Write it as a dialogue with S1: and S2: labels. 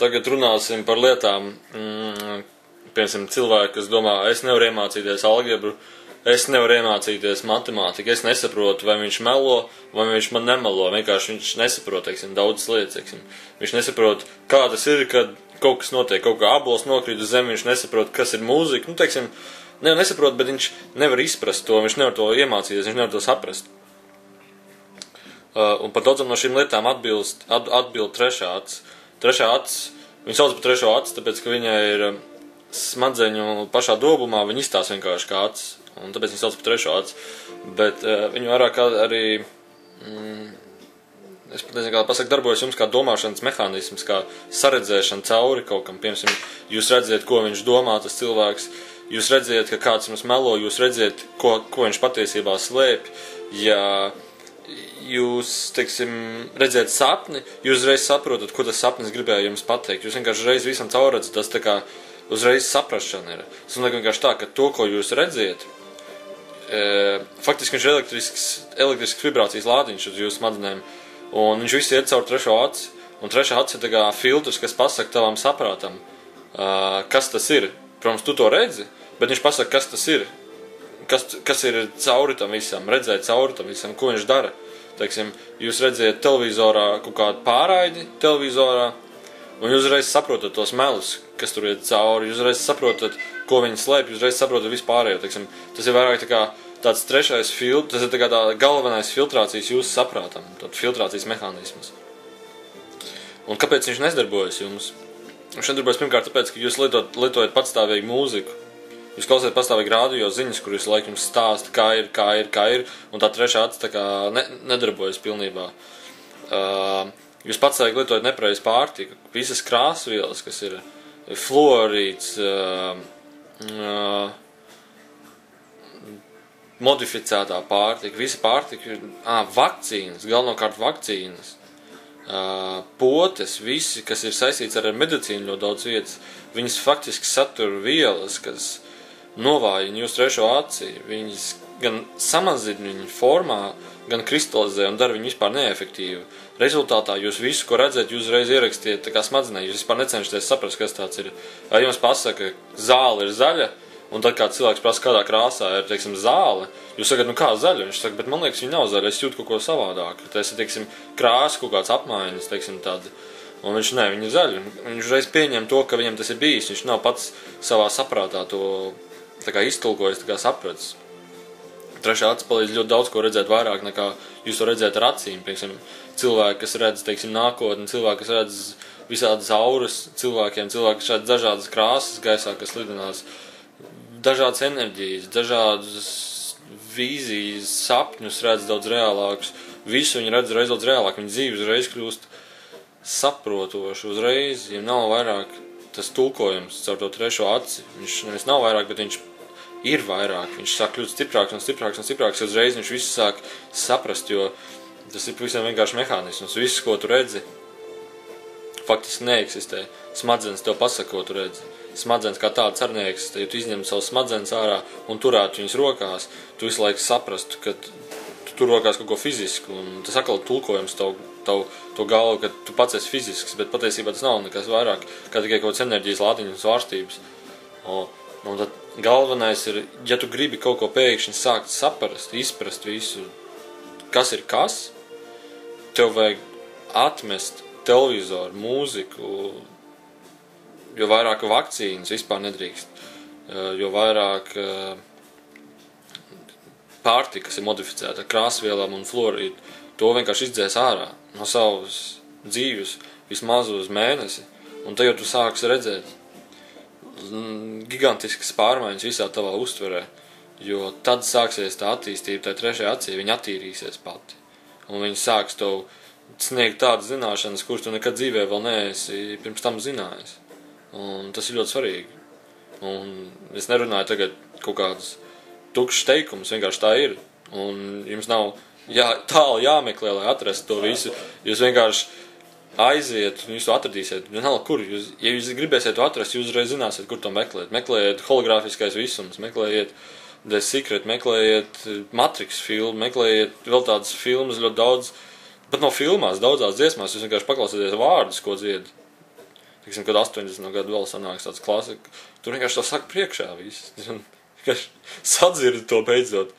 S1: tagad runāsim par lietām, piemēram, cilvēki, kas domā, es nevaru iemācīties algebru, es nevaru iemācīties matemātiku, es nesaprotu, vai viņš melo, vai viņš man nemelo, vienkārši viņš nesaprot, teiksim, daudzas lietas, teiksim. Viņš nesaprot, kā tas ir, kad kaut kas notiek, kaut kā abols nokrīt uz zemi, viņš nesaprot, kas ir mūzika, teiksim, nesaprot, bet viņš nevar izprast to, viņš nevar to iemācīties, viņš nevar to saprast. Un par daudzam no šīm lietām atbild trešā acis. Trešā acis, viņa sauc par trešo acis, tāpēc, ka viņai ir smadzeņu pašā dobumā, viņa izstās vienkārši kā acis, un tāpēc viņa sauc par trešo acis. Bet viņa vairāk arī, es pat nezinu, kā pasaka, darbojas jums kā domāšanas mehānisms, kā saredzēšana cauri kaut kam. Piemēram, jūs redziet, ko viņš domā, tas cilvēks, jūs redziet, ka kāds jums melo, jūs redziet, ko viņš patiesībā slēpj. Ja jūs, teiksim, redzēt sapni, jūs uzreiz saprotat, ko tas sapnis gribēja jums pateikt. Jūs vienkārši uzreiz visam caurredzat, tas tā kā uzreiz saprašana ir. Tas notiek vienkārši tā, ka to, ko jūs redziet, faktiski viņš ir elektrisks vibrācijas lādiņš uz jūsu smadzenēm, un viņš viss iet caur trešo aci, un trešā aci ir tā kā filtrs, kas pasaka tavam saprātam, kas tas ir. Protams, tu to redzi, bet viņš pasaka, kas tas ir. Kas ir cauri tam visam, redzēt cauri tam visam, ko viņš dara. Teiksim, jūs redziet televizorā kaut kādu pārraidi televizorā, un jūs uzreiz saprotat tos melus, kas tur iet cauri, jūs uzreiz saprotat, ko viņi slēp, jūs uzreiz saprotat vispārējo. Teiksim, tas ir vairāk tā kā tāds trešais filtrs, tas ir tā kā tā galvenais filtrācijas jūsu saprātam, tāds filtrācijas mehānisms. Un kāpēc viņš nedarbojas jums? Viņš nedarbojas pirmkārt tāpēc, ka jūs lietojat patstāvīgu mūziku. Jūs klausāt pastāvīgi rādio ziņas, kur jūs laikam stāsta, kā ir, un tā trešā acis tā kā nedarbojas pilnībā. Jūs patstāvīgi lietojat nepareizu pārtiku, visas krāsvielas, kas ir fluorīds, modificētā pārtika, visa pārtika, vakcīnas, galvenokārt vakcīnas, potes, visi, kas ir saistīts ar medicīnu ļoti daudz vietas, viņas faktiski satur vielas, kas novājina jūs trešo aci, viņas gan samazina viņu formā, gan kristalizē un dara viņu vispār neefektīvu. Rezultātā jūs visu, ko redzat, jūs reiz ierakstiet tā kā smadzenē, jūs vispār necenšaties saprast, kas tāds ir. Ja jums pasaka, zāle ir zaļa, un tad kā cilvēks prasa, kādā krāsā ir, teiksim, zāle, jūs sakat, nu kā zaļa? Viņš saka, bet man liekas, viņa nav zaļa, es jūtu kaut ko savādāk. Tas ir, teiksim, krāsa, kaut kāds apmaiņas, teiksim, tāda. Un viņš, viņa ir zaļa. Viņš reiz pieņem to, ka viņam tas ir bijis, viņš nav pats savā saprātā to tā kā iztulkojas, tā kā sapratis. Trešā acis palīdz ļoti daudz ko redzēt vairāk nekā jūs to redzēt ar acīm. Piemēram, cilvēki, kas redz, teiksim, nākotni, cilvēki, kas redz visādas auras cilvēkiem, cilvēki, kas redz dažādas krāsas gaisā, kas lidinās, dažādas enerģijas, dažādas vīzijas, sapņus redz daudz reālākus. Visu viņi redz reiz daudz reālāk, viņa dzīve uzreiz kļūst saprotoši uzreiz, ja nav vairāk tas tulkojums caur to trešo aci. Viņš nav vairāk, bet viņš ir vairāk. Viņš sāk kļūt stiprāks un stiprāks un stiprāks, uzreiz viņš visu sāk saprast, jo tas ir pavisam vienkārši mehānisms. Viss, ko tu redzi, faktiski neeksistē. Smadzenes tev pasaka, ko tu redzi. Smadzenes kā tāds arī neeksistē. Ja tu izņem savus smadzenes ārā un turētu viņas rokās, tu visu laiku saprastu, ka tu tur rokās kaut ko fizisku, un tas atkal tulkojums to galvu, ka tu pats esi fizisks, bet patiesībā tas nav nekas vairāk, kā tikai kaut kāds enerģijas lādiņas un svārstības. Un tad galvenais ir, ja tu gribi kaut ko pēkšņi sākt saprast, izprast visu, kas ir kas, tev vajag atmest televizoru, mūziku, jo vairāk vakcīnas vispār nedrīkst, jo vairāk pārtika, kas ir modificēta ar krāsvielām un fluorīdu, to vienkārši izdzēs ārā no savas dzīves vismaz uz mēnesi, un te jau tu sāksi redzēt gigantiskas pārmaiņas visā tavā uztverē, jo tad sāksies tā attīstība, tā trešajā acī, viņa attīrīsies pati, un viņa sāks tev sniegt tādas zināšanas, kuras tu nekad dzīvē vēl neesi pirms tam zinājis, un tas ir ļoti svarīgi, un es nerunāju tagad kaut kādus tukšs teikumus, vienkārši tā ir, un jums nav tālu jāmeklē, lai atrastu to visu, jūs vienkārši aiziet un jūs to atradīsiet, vienalga kur, ja jūs gribēsiet to atrast, jūs uzreiz zināsiet, kur to meklēt, meklējiet hologrāfiskais visums, meklējiet The Secret, meklējiet Matrix filmu, meklējiet vēl tādas filmas ļoti daudz, pat no filmās, daudzās dziesmās, jūs vienkārši paklausieties vārdus, ko dzied. tiksim, kad 80 gadu vēl sanāks tāds klasika, tur vienkārši to saka priekšā viss. Vienkārši sadzirdi to beidzot.